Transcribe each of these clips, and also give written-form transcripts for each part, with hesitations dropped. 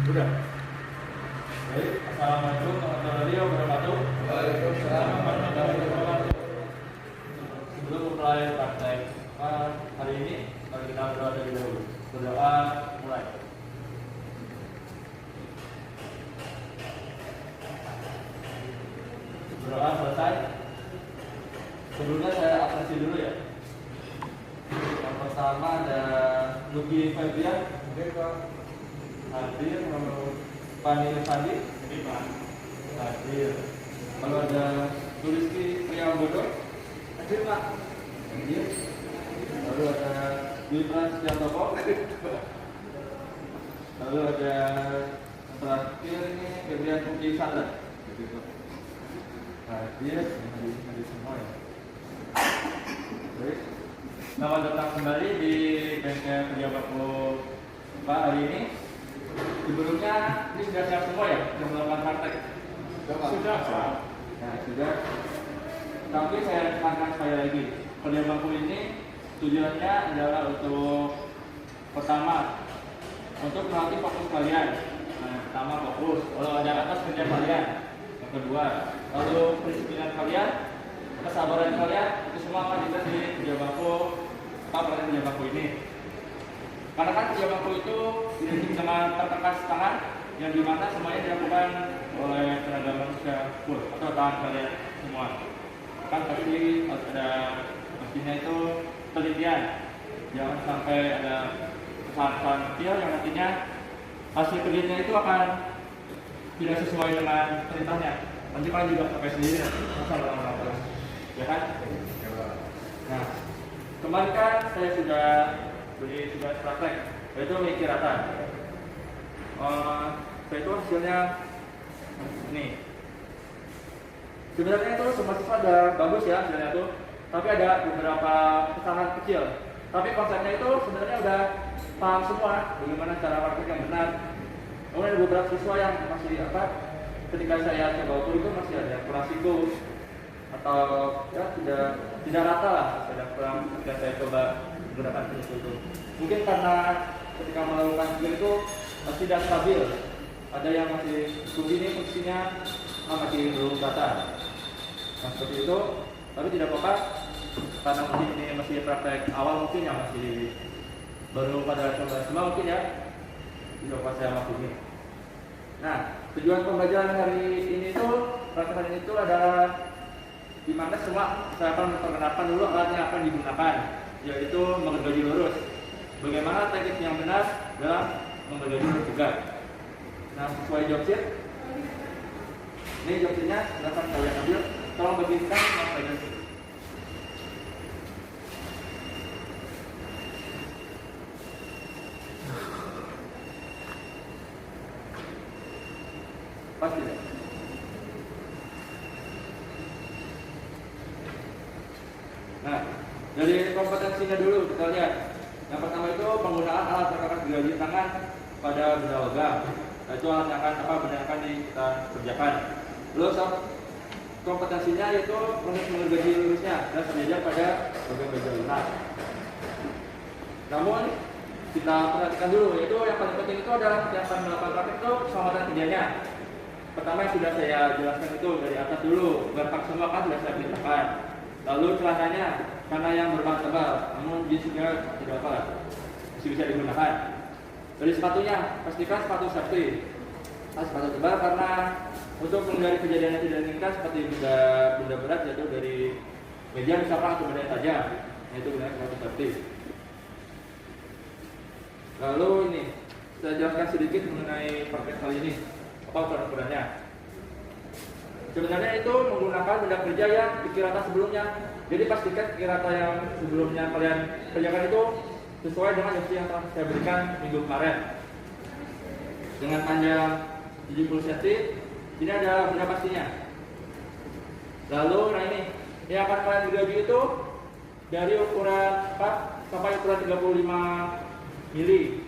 Udah. Baik, assalamualaikum warahmatullahi wabarakatuh. Waalaikumsalam warahmatullahi wabarakatuh. Sebelum mulai praktek hari ini, mari kita berdoa terlebih dahulu. Berdoa mulai. Berdoa selesai. Sebelumnya saya absensi dulu ya. Yang pertama ada Lugi Febrian, hadir. Pani Irfandi, hadir. Kalau ada Tuliski Priambodo, hadir Pak. Hadir. Lalu ada Wilfran Setiantoko. Lalu ada yang terakhir ini Febrian Puji Sandra. Hadir semua ya. Baik. Selamat datang kembali di bengkel kerja Baku Pak hari ini. Sebelumnya ini sudah siap semua ya, sudah melakukan praktek. Sudah. Nah sudah. Tapi saya tekankan sekali lagi, kerja Baku ini tujuannya adalah untuk pertama untuk melatih fokus kalian. Nah, pertama fokus, kalau ada atas kerja kalian. Yang kedua, lalu kedisiplinan kalian, kesabaran kalian, itu semua akan dites di kerja Baku, praktek kerja Baku ini. Karena kan kerja Baku itu identik dengan pertekas tangan yang dimana semuanya dilakukan oleh tenaga manusia full atau tangan kalian semua. Kan pasti harus ada mesinnya itu penelitian, jangan sampai ada kesalahan kecil yang nantinya hasil kerjanya itu akan tidak sesuai dengan perintahnya. Nanti kalian juga sampai sendiri masalah ya kan? Nah, kemarin kan saya sudah beri tugas praktek, yaitu mengikuti rata. Saya itu hasilnya ini. Sebenarnya itu semua siswa ada bagus ya hasilnya itu, tapi ada beberapa kesalahan kecil. Tapi konsepnya itu sebenarnya udah paham semua bagaimana cara praktek yang benar. Kemudian ada beberapa siswa yang masih ketika saya coba ukur itu masih ada kurang siku atau ya tidak rata lah, ada kurang ketika saya coba menggunakan prinsip itu. Mungkin karena ketika melakukan skill itu masih tidak stabil. Ada yang masih begini fungsinya, masih belum rata. Nah seperti itu, tapi tidak apa-apa karena mungkin ini masih praktek awal mungkin yang masih baru pada coba semua mungkin ya. Tidak apa saya maklumi. Nah tujuan pembelajaran hari ini itu praktek hari ini itu adalah di mana semua saya akan memperkenalkan dulu alat yang akan digunakan, yaitu menggergaji lurus. Bagaimana teknik yang benar dalam menggergaji lurus juga. Nah, sesuai job sheet. Ini job sheetnya silahkan kalian ambil. Tolong bagikan sama job sheet. Pasti deh. Nah, dari kompetensinya dulu kita lihat. Yang pertama itu penggunaan alat perkakas gergaji tangan pada benda logam. Nah, itu alat yang benda yang akan kita kerjakan. Lalu kompetensinya yaitu proses menggergaji lurusnya dan sejajar pada bagian-bagian lunak. Namun kita perhatikan dulu, yaitu yang paling penting itu adalah yang akan melakukan praktek itu keselamatan kerjanya. Pertama yang sudah saya jelaskan itu dari atas dulu, garpak semua kan sudah saya perintahkan. Lalu celananya, karena yang berbahan tebal, namun jenisnya tidak apa, masih bisa digunakan. Dari sepatunya, pastikan sepatu safety. Sepatu tebal karena untuk menghindari kejadian yang tidak diinginkan seperti benda berat jatuh dari meja misalkan atau benda yang tajam, yaitu gunakan sepatu safety. Lalu ini, saya jelaskan sedikit mengenai praktek kali ini. Apa ukuran-ukurannya? Sebenarnya itu menggunakan benda kerja yang dikirata sebelumnya. Jadi pastikan kirata yang sebelumnya kalian kerjakan itu sesuai dengan opsi yang telah saya berikan minggu kemarin. Dengan panjang 70 cm, ini ada benda pastinya. Lalu, nah ini yang akan kalian gergaji itu dari ukuran 4 sampai ukuran 35 mili.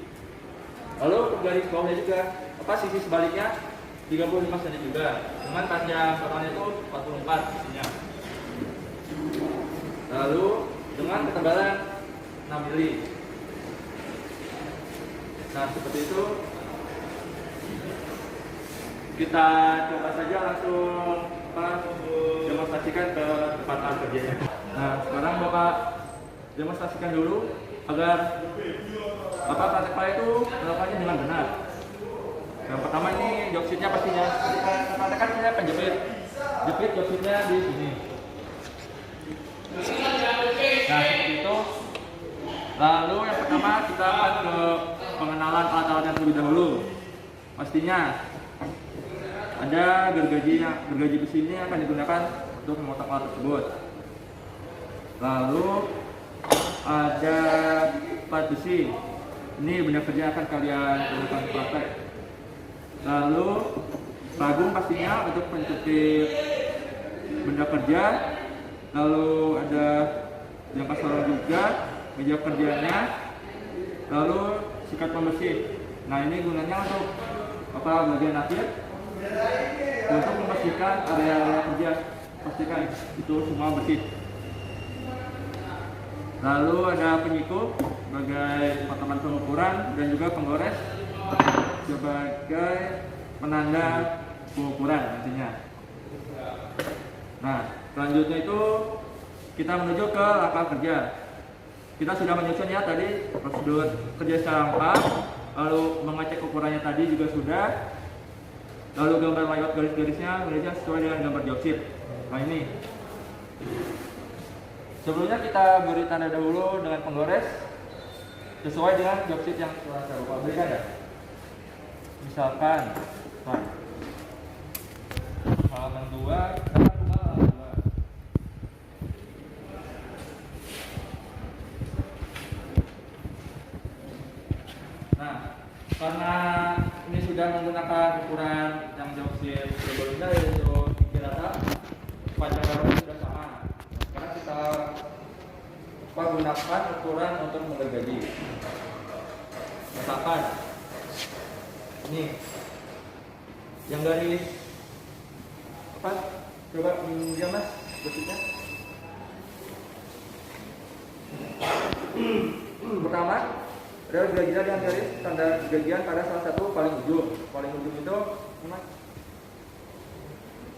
Lalu untuk garis bawahnya juga, sisi sebaliknya 35 cm juga, dengan panjang totalnya itu 44 sisinya. Lalu dengan ketebalan 6 mili. Nah seperti itu. kita coba saja langsung demonstrasikan ke tempat kerjanya. Nah, sekarang Bapak demonstrasikan dulu agar Bapak praktek Pak itu melakukannya dengan benar. Yang pertama ini jokesitnya pastinya. Praktekkan saya penjepit. Jepit jokesitnya di sini. Nah, seperti itu. Lalu yang pertama kita akan ke pengenalan alat-alatnya terlebih dahulu. Pastinya ada gergaji besi ini akan digunakan untuk memotong alat tersebut. Lalu ada plat besi. Ini benda kerja akan kalian gunakan praktek. Lalu ragum pastinya untuk mencukip benda kerja. Lalu ada jangka sorong juga, meja kerjanya. Lalu sikat pembersih. Nah, ini gunanya untuk bagian akhir untuk membersihkan area kerja. Pastikan itu semua bersih. Lalu ada penyikup sebagai potongan pengukuran dan juga penggores sebagai penanda pengukuran nantinya. Nah, selanjutnya itu kita menuju ke langkah kerja. Kita sudah menyusun ya tadi prosedur kerja secara lengkap, lalu mengecek ukurannya tadi juga sudah. Lalu gambar layout garis-garisnya sesuai dengan gambar joksit. Nah, ini. Sebelumnya kita beri tanda dahulu dengan penggores sesuai dengan joksit yang telah saya Bapak berikan ya. Misalkan halaman 2 kita buka halaman 2. Nah, karena ini sudah menggunakan ukuran yang joksit sebelumnya yaitu 3 rata, panjang garis sudah sama. Sekarang kita gunakan ukuran untuk menggergaji. Misalkan ini yang garis apa? Coba dia Mas bentuknya. Pertama, adalah gergajian dengan garis tanda gergajian pada salah satu paling ujung. Paling ujung itu Mas,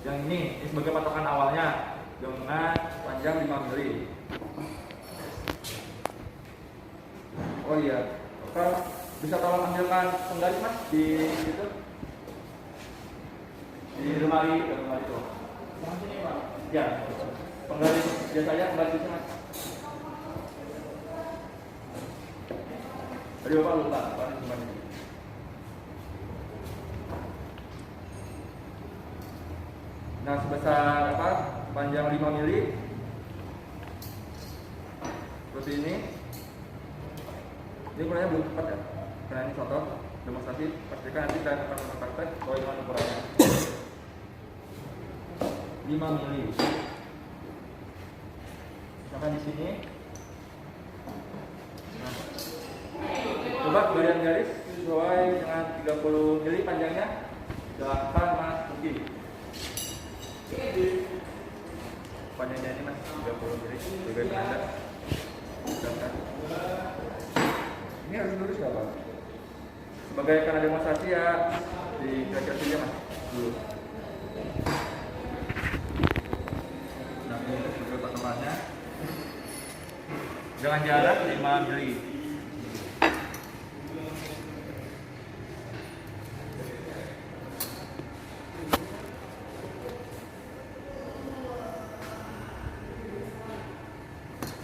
yang ini sebagai patokan awalnya dengan panjang 5 mili. Oh iya, bisa tolong ambilkan penggaris Mas di situ, di lemari itu. Ya, penggaris biasanya penggarisnya Mas. Tadi Bapak lupa, paling cuma ini. Nah, sebesar apa? Panjang 5 mili. Seperti ini. Ini ukurannya belum tepat ya, karena ini contoh demonstrasi. Pastikan nanti saya akan mempraktek sesuai dengan ukurannya. 5 mili. Misalkan di sini. Nah, coba bagian garis sesuai dengan 30 mili panjangnya. Silahkan Mas Tuki. Panjangnya ini Mas 30 mili sebagai penanda. Silahkan. Ini harus lurus nggak Pak? Sebagai karena demonstrasi ya di kira-kira saja Mas dulu. Nah, ini sebagai patokannya dengan jarak 5 mili.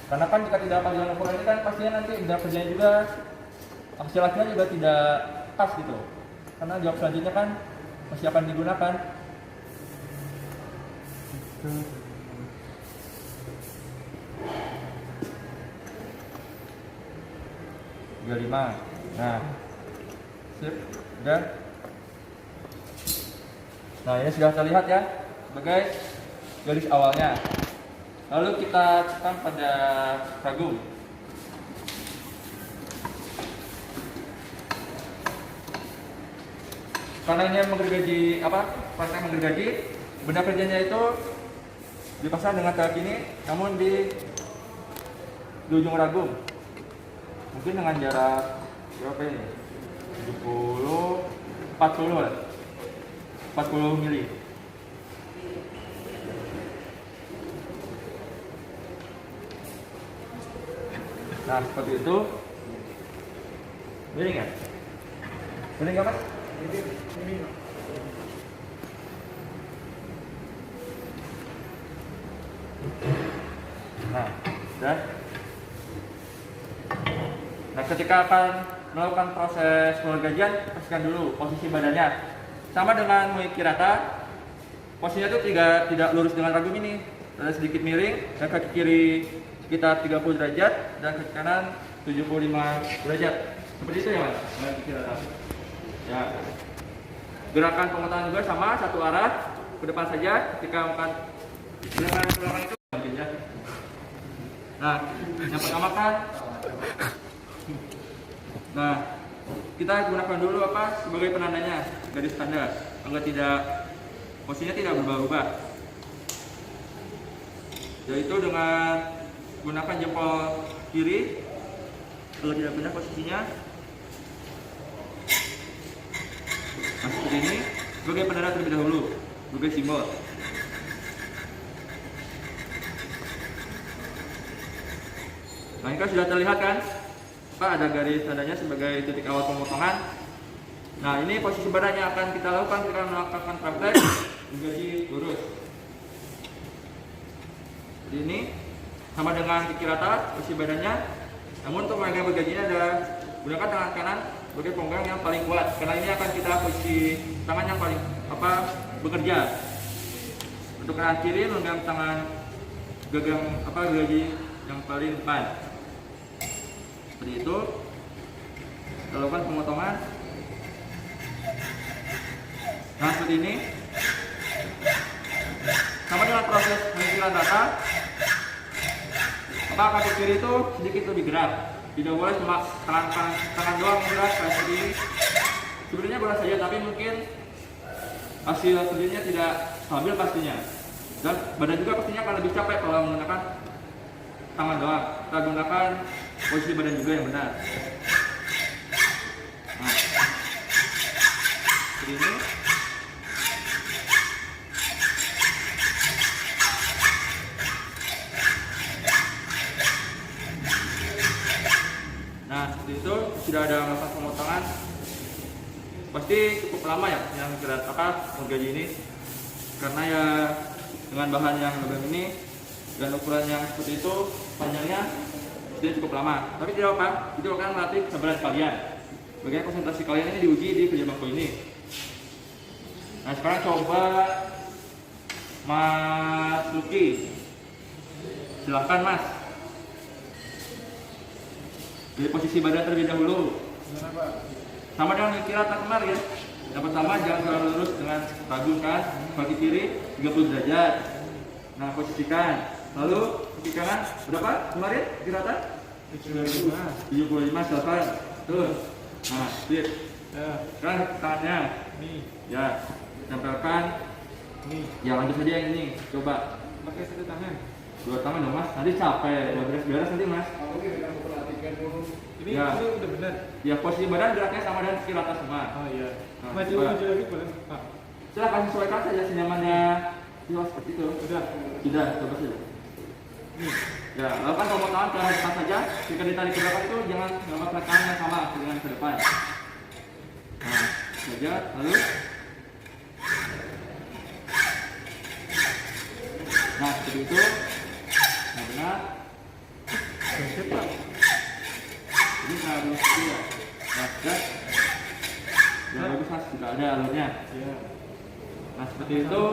Karena kan jika tidak panggilan ukuran ini kan pastinya nanti benda kerjanya juga hasil akhirnya juga tidak pas gitu. Karena jawab selanjutnya kan masih akan digunakan. 35. Nah, sip, udah. Nah, ini sudah terlihat ya sebagai garis awalnya. Lalu kita tekan pada ragum. Karena ini menggergaji partai menggergaji, benda kerjanya itu dipasang dengan cara gini, namun di ujung ragum. Mungkin dengan jarak berapa ini? 70, 40 lah. 40 mili. Nah, seperti itu. Miring ya? Miring nggak, Mas? Nah, udah. Nah, ketika akan melakukan proses penggajian, pastikan dulu posisi badannya. Sama dengan Muiki rata, posisinya itu tidak lurus dengan ragum ini. Ada sedikit miring, dan kaki kiri sekitar 30 derajat, dan kaki kanan 75 derajat. Seperti itu ya, Mas? Kaki kiri rata. Ya. Gerakan penguatan juga sama, satu arah, ke depan saja. Ketika akan gerakan belakang itu, ya. Nah, yang pertama kan, nah, kita gunakan dulu apa sebagai penandanya, garis tanda, agar posisinya tidak berubah-ubah. Yaitu dengan gunakan jempol kiri, agar tidak pindah posisinya. Nah, seperti ini, sebagai penanda terlebih dahulu, sebagai simbol. Nah, ini kan sudah terlihat kan? Ada garis tandanya sebagai titik awal pemotongan. Nah, ini posisi badannya akan kita lakukan ketika melakukan praktek menggaji lurus. Jadi ini sama dengan kaki rata posisi badannya. Namun untuk memegang bergajinya adalah gunakan tangan kanan sebagai penggang yang paling kuat, karena ini akan kita posisi tangan yang paling bekerja. Untuk kanan kiri memegang tangan gergaji yang paling depan. Seperti itu, kita lakukan pemotongan. Nah, seperti ini. Sama dengan proses pengikiran rata, kaki kiri itu sedikit lebih gerak. Tidak boleh cuma tangan doang gerak kayak seperti ini. Sebenarnya boleh saja, tapi mungkin hasil kerjanya tidak stabil pastinya. Dan badan juga pastinya akan lebih capek kalau menggunakan tangan doang. Kita gunakan posisi badan juga yang benar. Nah, seperti ini. Nah, seperti itu sudah ada melakukan pemotongan. Pasti cukup lama ya yang menggaji ini, karena ya dengan bahan yang lembab ini dan ukuran yang seperti itu, panjangnya sudah cukup lama. Tapi tidak apa, itu akan melatih kesabaran kalian. Bagaimana konsentrasi kalian ini diuji di kerja bakti ini. Nah, sekarang coba Mas Luki, silahkan Mas. Dari posisi badan terlebih dahulu. Sama dengan kira kemarin ya. Yang pertama jangan terlalu lurus dengan ragu kan, kaki kiri 30 derajat. Nah, posisikan. Lalu kaki kanan berapa kemarin kira-kira? 75 selesai. Tuh. Nah, sip. Ya. Sekarang tangannya. Nih. Ya. Tempelkan. Nih. Ya, lanjut saja yang ini. Coba. Pakai satu tangan. Dua tangan dong Mas. Nanti capek. Buat beres-beres nanti Mas. Oke, kita perhatikan dulu. Ini udah benar. Ya, posisi badan geraknya sama dengan skill atas semua. Oh iya. Nah, maju lagi boleh. Pak. Silakan sesuaikan saja senyamannya. Ya, seperti itu. Sudah, coba saja. Ya, lakukan pemotongan ke arah depan saja. Jika ditarik ke belakang itu jangan dapat tekanan yang sama dengan ke depan. Nah, saja. Lalu. Nah, seperti itu. Nah, benar. Ini harus ya. Nah, sudah. Yang bagus Mas, sudah ada alurnya. Nah, seperti itu.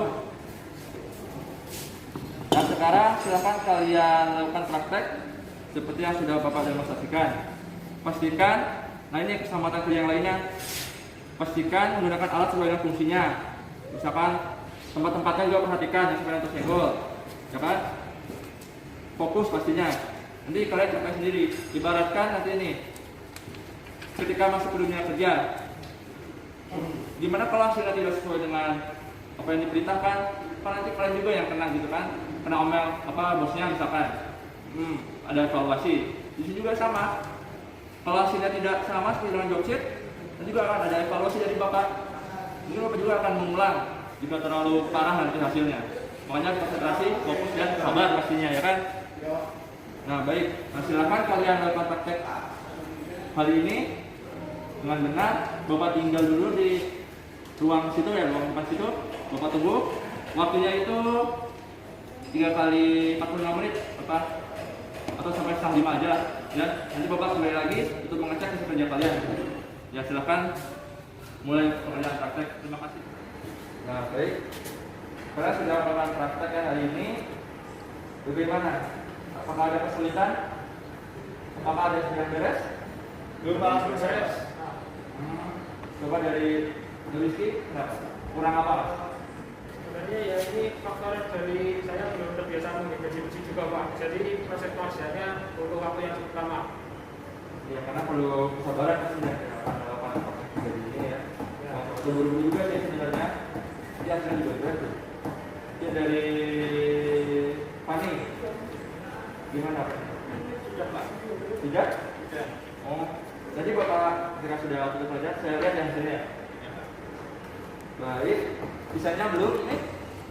Nah, sekarang silakan kalian lakukan praktek seperti yang sudah Bapak demonstrasikan. Pastikan, nah ini keselamatan kerja yang lainnya. Pastikan menggunakan alat sesuai dengan fungsinya. Misalkan tempat-tempatnya juga perhatikan yang supaya tersenggol, ya kan? Fokus pastinya. Nanti kalian coba sendiri. Ibaratkan nanti ini, ketika masuk ke dunia kerja, gimana kalau hasilnya tidak sesuai dengan apa yang diperintahkan? Kan nanti kalian juga yang kena gitu kan? Kena omel bosnya misalkan. Ada evaluasi. Di sini juga sama. Kalau hasilnya tidak sama seperti dengan job sheet, nanti juga akan ada evaluasi dari Bapak. Jadi Bapak juga akan mengulang jika terlalu parah nanti hasilnya. Makanya konsentrasi, fokus dan sabar pastinya ya kan. Nah baik, nah, silakan kalian lakukan praktek hari ini dengan benar. Bapak tinggal dulu di ruang situ ya, ruang depan situ. Bapak tunggu. Waktunya itu 3 kali 45 menit atau sampai setengah 5 aja ya. Nanti Bapak kembali lagi untuk mengecek hasil kerja kalian. Ya silakan mulai pekerjaan praktek. Terima kasih. Nah baik, kalian sudah melakukan praktek ya hari ini. Bagaimana? Apakah ada kesulitan? Apakah ada yang beres? Belum langsung beres. Coba dari Rizky, kurang apa Mas? Sebenarnya ya ini faktor dari saya belum terbiasa mengikuti besi juga Pak. Jadi proses pengerjaannya butuh waktu yang cukup lama. Ya karena perlu kesabaran kan sudah melakukan proses dari ini ya. Buru-buru juga sih sebenarnya. Ini hasilnya juga beres tuh. Ini dari Fani. Gimana Pak? Sudah Pak. Tidak? Sudah. Oh, jadi Bapak ketika sudah waktu kerja, saya lihat ya hasilnya. Baik, sisanya belum ini?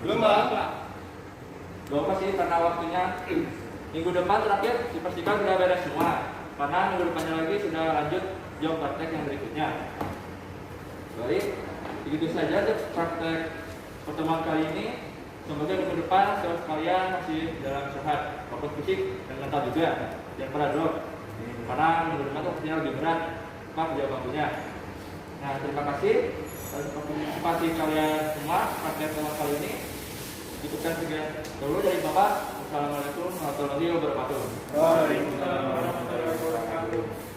Belum, Pak. Belum sih karena waktunya minggu depan terakhir dipastikan sudah beres semua. Karena minggu depannya lagi sudah lanjut job praktek yang berikutnya. Baik, begitu saja untuk praktek pertemuan kali ini. Semoga minggu depan saudara sekalian masih dalam sehat, fokus fisik dan mental juga. Jangan pernah drop. Karena minggu depan itu lebih berat apa kerja waktunya. Nah, terima kasih atas partisipasi kalian semua praktek pertemuan kali ini. Cukupkan sekian dulu dari Bapak. Wassalamualaikum warahmatullahi wabarakatuh. Waalaikumsalam warahmatullahi wabarakatuh.